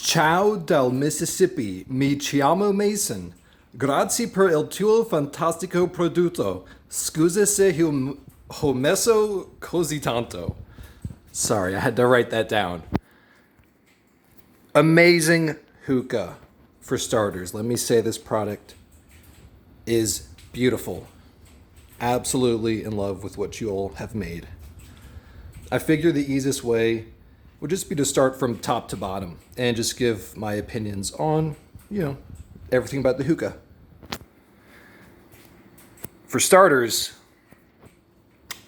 Ciao dal Mississippi, mi chiamo Mason. Grazie per il tuo fantastico prodotto. Scusa se ho messo così tanto. Sorry, I had to write that down. Amazing hookah. For starters, let me say this product is beautiful. Absolutely in love with what you all have made. I figure the easiest way would just be to start from top to bottom and just give my opinions on, everything about the hookah. For starters,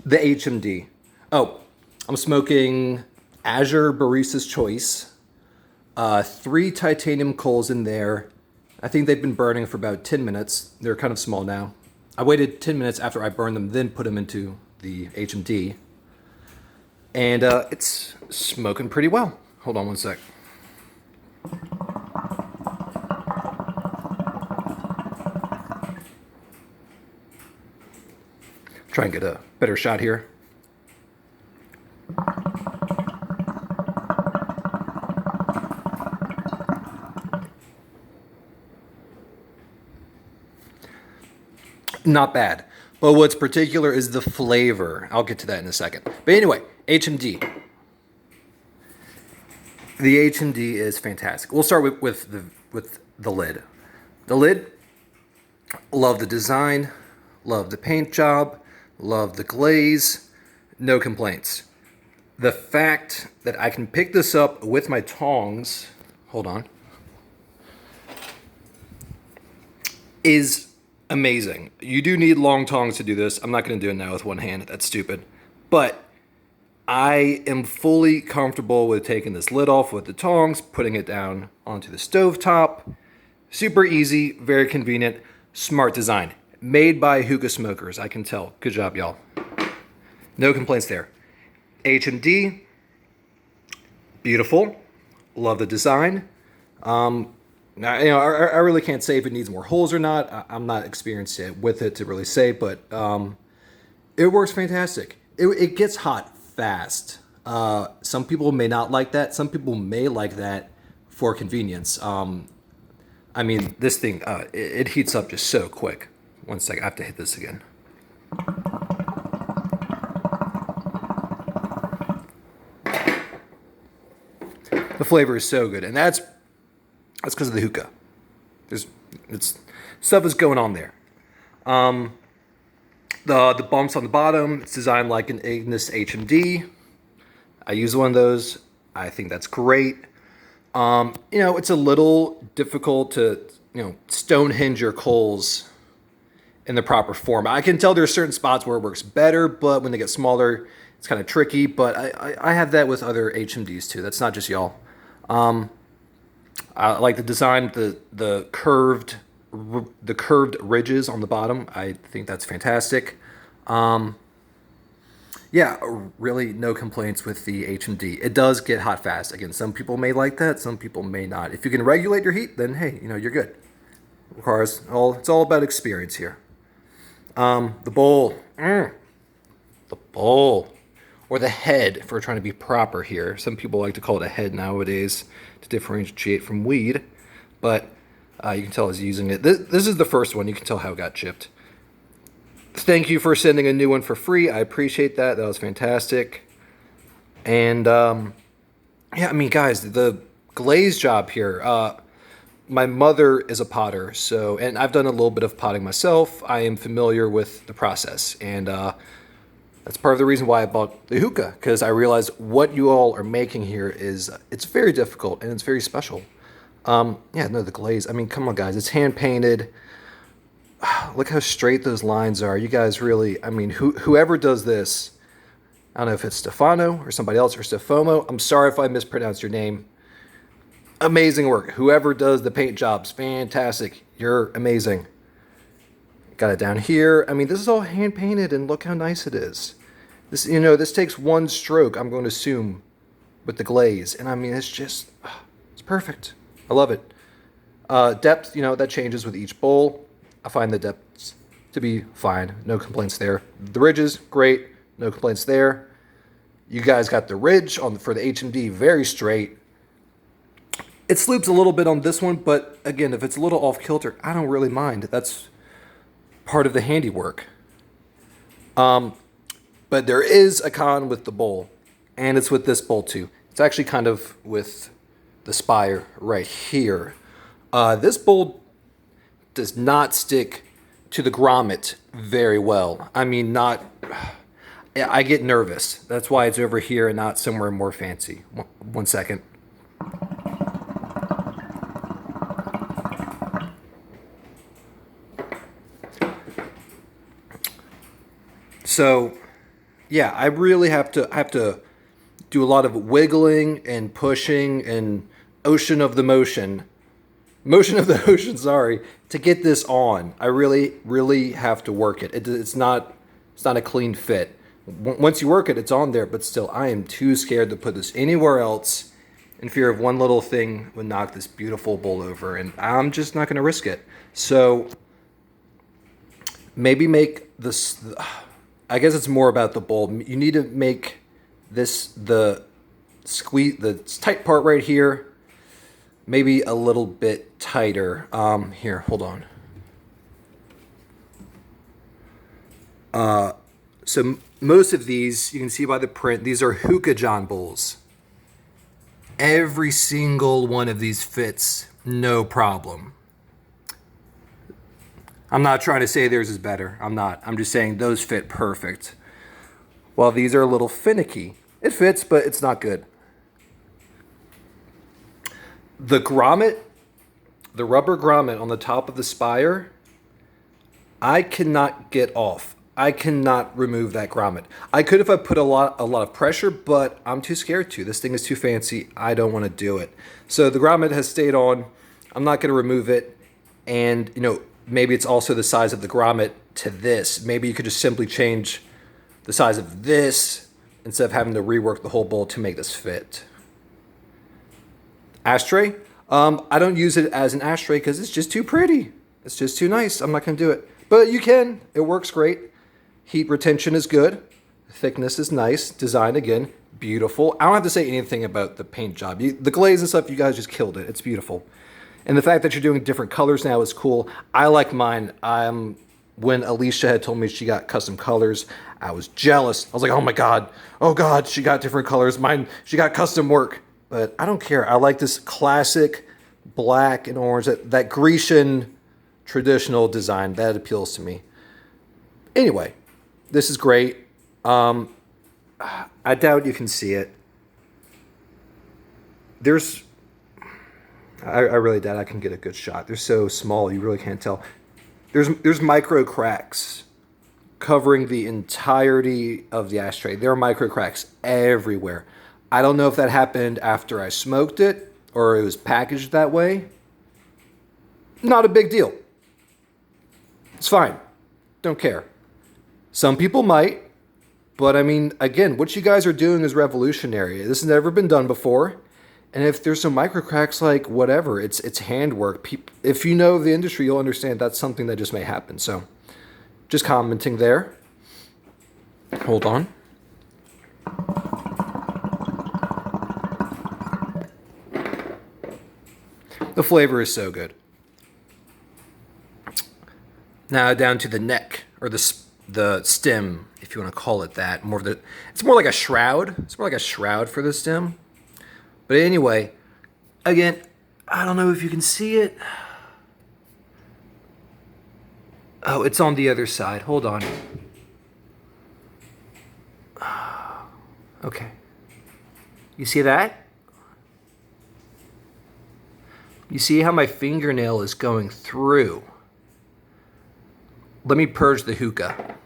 the HMD. Oh, I'm smoking Azure Barista's Choice. 3 titanium coals in there. I think they've been burning for about 10 minutes. They're kind of small now. I waited 10 minutes after I burned them, then put them into the HMD. And it's smoking pretty well. Hold on one sec. Try and get a better shot here. Not bad. But what's particular is the flavor. I'll get to that in a second. But anyway, HMD. The HMD is fantastic. We'll start with the lid. The lid, love the design, love the paint job, love the glaze, no complaints. The fact that I can pick this up with my tongs, hold on, is amazing. You do need long tongs to do this. I'm not going to do it now with one hand. That's stupid. But I am fully comfortable with taking this lid off with the tongs, putting it down onto the stovetop. Super easy, very convenient, smart design. Made by hookah smokers, I can tell. Good job, y'all. No complaints there. HMD, beautiful. Love the design. Now, I really can't say if it needs more holes or not. I'm not experienced yet with it to really say, but it works fantastic. It gets hot fast. Some people may not like that. Some people may like that for convenience. This thing, it heats up just so quick. One second, I have to hit this again. The flavor is so good, and that's because of the hookah. Stuff is going on there. The bumps on the bottom, it's designed like an Ignis HMD. I use one of those. I think that's great. It's a little difficult to, stonehenge your coals in the proper form. I can tell there are certain spots where it works better, but when they get smaller, it's kind of tricky. But I have that with other HMDs too. That's not just y'all. I like the design, the curved ridges on the bottom. I think that's fantastic. Really no complaints with the HMD. It does get hot fast. Again, some people may like that, some people may not. If you can regulate your heat, then hey, you're good. It's all about experience here. The bowl. The bowl. Or the head, if we're trying to be proper here. Some people like to call it a head nowadays to differentiate from weed. But you can tell I was using it. This is the first one. You can tell how it got chipped. Thank you for sending a new one for free. I appreciate that. That was fantastic. And, guys, the glaze job here. My mother is a potter, and I've done a little bit of potting myself. I am familiar with the process. And that's part of the reason why I bought the hookah, because I realized what you all are making here it's very difficult and it's very special. The glaze. Come on, guys. It's hand painted. Look how straight those lines are. You guys really, whoever does this, I don't know if it's Stefano or somebody else or Stefomo. I'm sorry if I mispronounced your name. Amazing work. Whoever does the paint jobs, fantastic. You're amazing. Got it down here. This is all hand painted, and look how nice it is. This takes one stroke, I'm going to assume, with the glaze. And it's perfect. I love it. Depth, that changes with each bowl. I find the depths to be fine. No complaints there. The ridges, great. No complaints there. You guys got the ridge for the HMD very straight. It sloops a little bit on this one, but again, if it's a little off kilter, I don't really mind. That's part of the handiwork. But there is a con with the bowl, and it's with this bowl too. It's actually kind of with the spire right here. This bowl does not stick to the grommet very well. I mean, not... I get nervous. That's why it's over here and not somewhere more fancy. One second. So, yeah, I really have to do a lot of wiggling and pushing and motion of the ocean, sorry, to get this on. I really have to work it. It's not a clean fit. Once you work it, it's on there, but still, I am too scared to put this anywhere else in fear of one little thing would knock this beautiful bowl over, and I'm just not going to risk it. So maybe make this... I guess it's more about the bowl. You need to make this, the tight part right here, maybe a little bit tighter. Here, hold on. So most of these, you can see by the print, these are hookah John bowls. Every single one of these fits, no problem. I'm not trying to say theirs is better. I'm not. I'm just saying those fit perfect. While these are a little finicky. It fits, but it's not good. The grommet, the rubber grommet on the top of the spire, I cannot get off. I cannot remove that grommet. I could if I put a lot of pressure, but I'm too scared to. This thing is too fancy. I don't want to do it. So the grommet has stayed on. I'm not going to remove it. And, you know, maybe it's also the size of the grommet to this. Maybe you could just simply change the size of this instead of having to rework the whole bowl to make this fit. Ashtray. I don't use it as an ashtray because it's just too pretty. It's just too nice. I'm not going to do it. But you can. It works great. Heat retention is good. Thickness is nice. Design, again, beautiful. I don't have to say anything about the paint job. The glaze and stuff, you guys just killed it. It's beautiful. And the fact that you're doing different colors now is cool. I like mine. When Alicia had told me she got custom colors, I was jealous. I was like, oh God, she got different colors. Mine, she got custom work. But I don't care. I like this classic black and orange, that Grecian traditional design. That appeals to me. Anyway, this is great. I doubt you can see it. I really doubt I can get a good shot. They're so small, you really can't tell. There's micro cracks covering the entirety of the ashtray. There are micro cracks everywhere. I don't know if that happened after I smoked it or it was packaged that way. Not a big deal. It's fine. Don't care. Some people might, but I mean, again, what you guys are doing is revolutionary. This has never been done before. And if there's some micro cracks, like whatever, it's handwork. If you know the industry, you'll understand that's something that just may happen. So just commenting there. Hold on. The flavor is so good. Now down to the neck, or the stem, if you want to call it that. It's more like a shroud. It's more like a shroud for the stem. But anyway, again, I don't know if you can see it. Oh, it's on the other side. Hold on. Okay. You see that? You see how my fingernail is going through? Let me purge the hookah.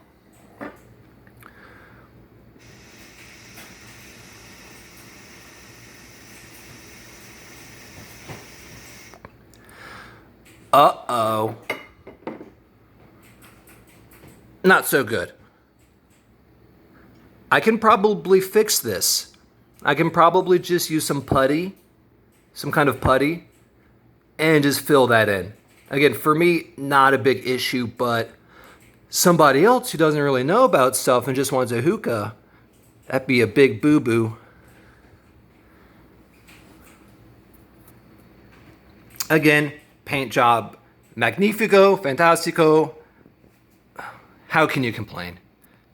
Uh-oh. Not so good. I can probably fix this. I can probably just use some putty, some kind of putty, and just fill that in. Again, for me, not a big issue, but somebody else who doesn't really know about stuff and just wants a hookah, that'd be a big boo-boo. Again, paint job, magnifico, fantastico. How can you complain?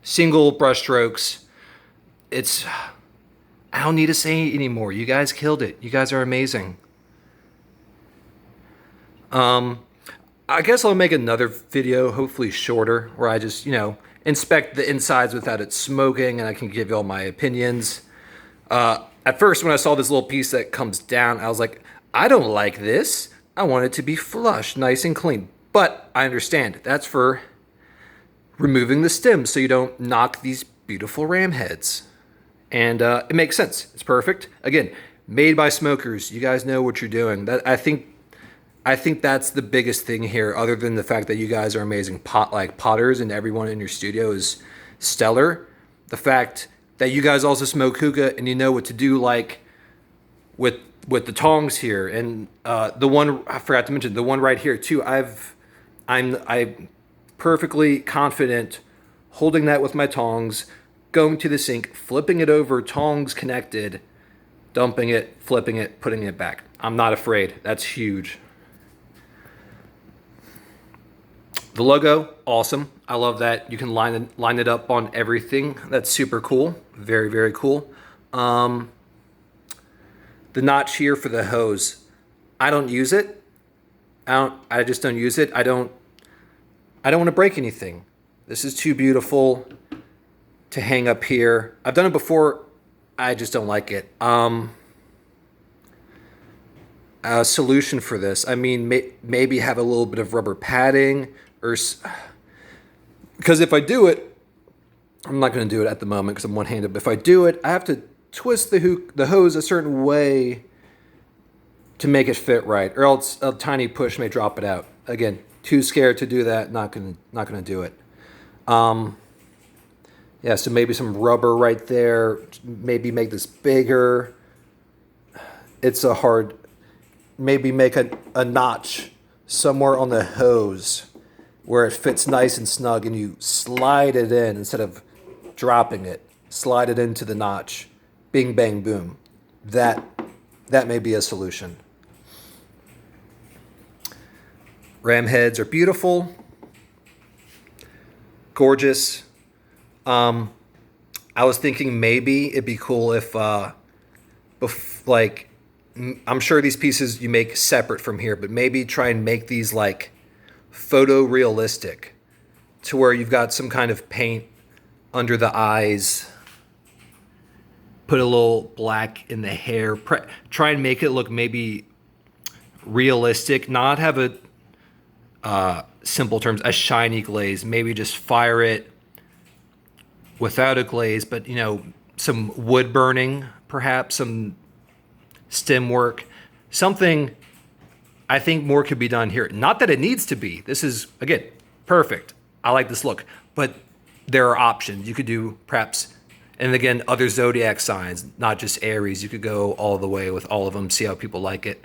Single brush strokes. It's, I don't need to say it anymore. You guys killed it. You guys are amazing. I guess I'll make another video, hopefully shorter, where I just, inspect the insides without it smoking, and I can give you all my opinions. At first, when I saw this little piece that comes down, I was like, I don't like this. I want it to be flush, nice and clean. But I understand that's for removing the stem so you don't knock these beautiful ram heads. And it makes sense. It's perfect. Again, made by smokers. You guys know what you're doing. I think that's the biggest thing here, other than the fact that you guys are amazing potters and everyone in your studio is stellar. The fact that you guys also smoke hookah and you know what to do, like with the tongs here, and the one I forgot to mention, the one right here too. I'm perfectly confident holding that with my tongs, going to the sink, flipping it over, tongs connected, dumping it, flipping it, putting it back. I'm not afraid. That's huge. The logo, awesome. I love that. You can line it up on everything. That's super cool. Very, very cool. The notch here for the hose. I don't use it. I just don't use it. I don't want to break anything. This is too beautiful to hang up here. I've done it before. I just don't like it. A solution for this. I mean, maybe have a little bit of rubber padding, or because if I do it, I'm not going to do it at the moment because I'm one-handed. But if I do it, I have to twist the hose a certain way to make it fit right, or else a tiny push may drop it out. Again, too scared to do that. Not gonna do it. Yeah, so maybe some rubber right there. Maybe make this bigger. It's a hard. Maybe make a notch somewhere on the hose where it fits nice and snug, and you slide it in instead of dropping it. Slide it into the notch. Bing, bang, boom. That may be a solution. Ram heads are beautiful, gorgeous. I was thinking maybe it'd be cool if, like, I'm sure these pieces you make separate from here, but maybe try and make these like photorealistic, to where you've got some kind of paint under the eyes. Put a little black in the hair. Try and make it look maybe realistic. Not have a simple terms, a shiny glaze. Maybe just fire it without a glaze, but some wood burning, perhaps some stem work, something. I think more could be done here. Not that it needs to be. This is, again, perfect. I like this look, but there are options. You could do perhaps, and again, other zodiac signs, not just Aries. You could go all the way with all of them, see how people like it.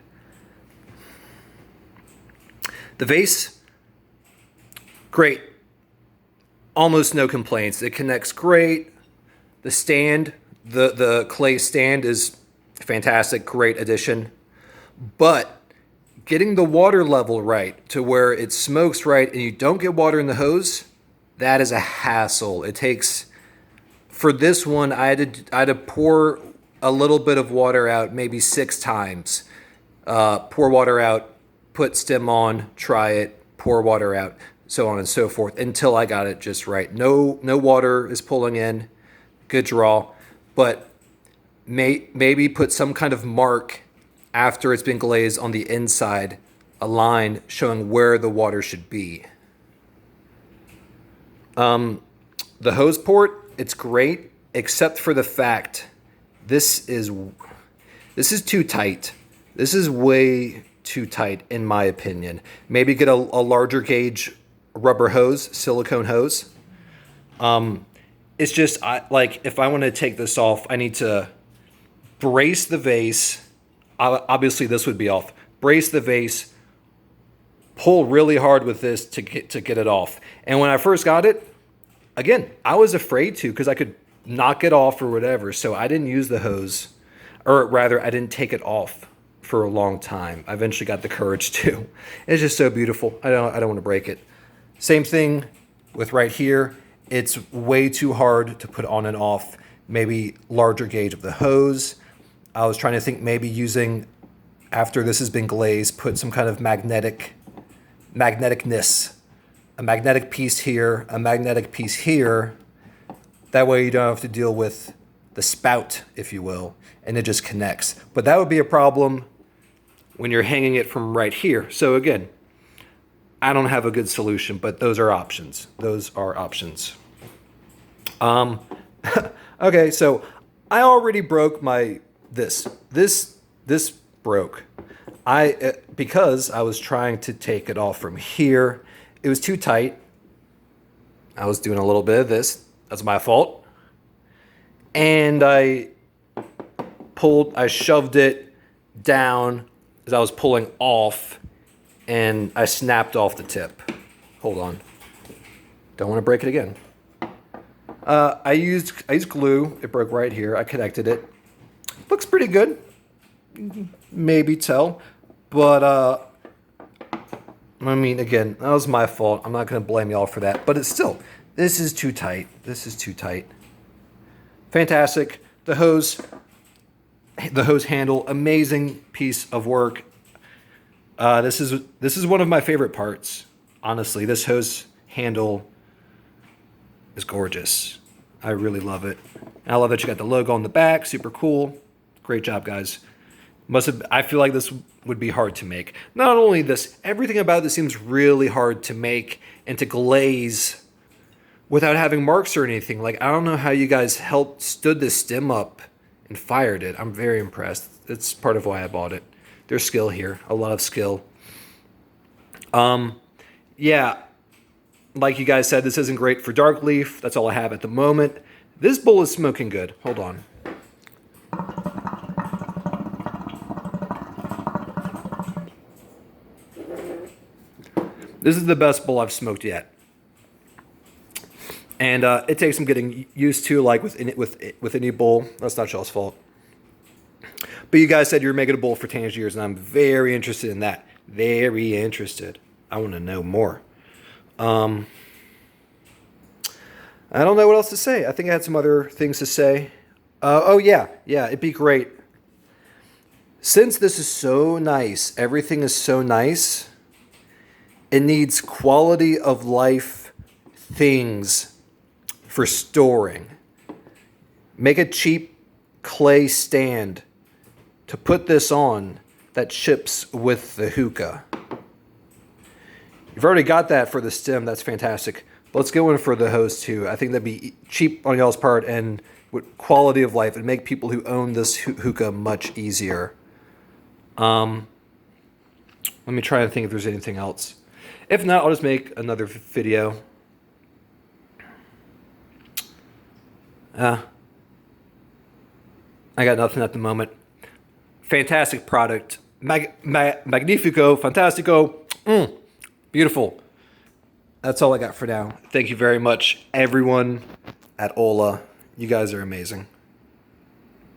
The vase, great. Almost no complaints. It connects great. The stand, the clay stand is fantastic, great addition. But getting the water level right to where it smokes right and you don't get water in the hose, that is a hassle. It takes, for this one, I had to pour a little bit of water out maybe 6 times. Pour water out, put stem on, try it, pour water out, so on and so forth, until I got it just right. No water is pulling in, good draw, but maybe put some kind of mark after it's been glazed on the inside, a line showing where the water should be. The hose port, it's great, except for the fact this is too tight. This is way too tight, in my opinion. Maybe get a larger gauge rubber hose, silicone hose. It's just, like, if I want to take this off, I need to brace the vase. Obviously, this would be off. Brace the vase, pull really hard with this to get it off. And when I first got it, again, I was afraid to, because I could knock it off or whatever. So I didn't use the hose, or rather, I didn't take it off for a long time. I eventually got the courage to. It's just so beautiful. I don't want to break it. Same thing with right here. It's way too hard to put on and off. Maybe larger gauge of the hose. I was trying to think maybe using, after this has been glazed, put some kind of magneticness. A magnetic piece here, a magnetic piece here. That way you don't have to deal with the spout, if you will, and it just connects. But that would be a problem when you're hanging it from right here. So again, I don't have a good solution, but those are options. Those are options. Okay, so I already broke my, this broke. Because I was trying to take it off from here, it was too tight. I was doing a little bit of this. That's my fault. And I shoved it down as I was pulling off, and I snapped off the tip. Hold on. Don't want to break it again. I used glue. It broke right here. I connected it. Looks pretty good. Maybe tell. But, I mean, again, that was my fault. I'm not going to blame y'all for that. But it's still, this is too tight. This is too tight. Fantastic. The hose handle, amazing piece of work. This is one of my favorite parts. Honestly, this hose handle is gorgeous. I really love it. And I love that you got the logo on the back. Super cool. Great job, guys. I feel like this would be hard to make. Not only this, everything about this seems really hard to make and to glaze without having marks or anything. Like, I don't know how you guys stood this stem up and fired it. I'm very impressed. It's part of why I bought it. There's skill here, a lot of skill. Yeah, like you guys said, this isn't great for dark leaf. That's all I have at the moment. This bowl is smoking good. Hold on. This is the best bowl I've smoked yet. And it takes some getting used to, like with any bowl. That's not y'all's fault. But you guys said you're making a bowl for Tangiers, and I'm very interested in that. Very interested. I want to know more. I don't know what else to say. I think I had some other things to say. Oh, yeah, it'd be great. Since this is so nice, everything is so nice, it needs quality of life things for storing. Make a cheap clay stand to put this on that ships with the hookah. You've already got that for the stem. That's fantastic. But let's get one for the hose too. I think that'd be cheap on y'all's part and with quality of life and make people who own this hookah much easier. Let me try and think if there's anything else. If not, I'll just make another video. I got nothing at the moment. Fantastic product. Magnifico. Fantastico. Beautiful. That's all I got for now. Thank you very much, everyone at OLLA. You guys are amazing.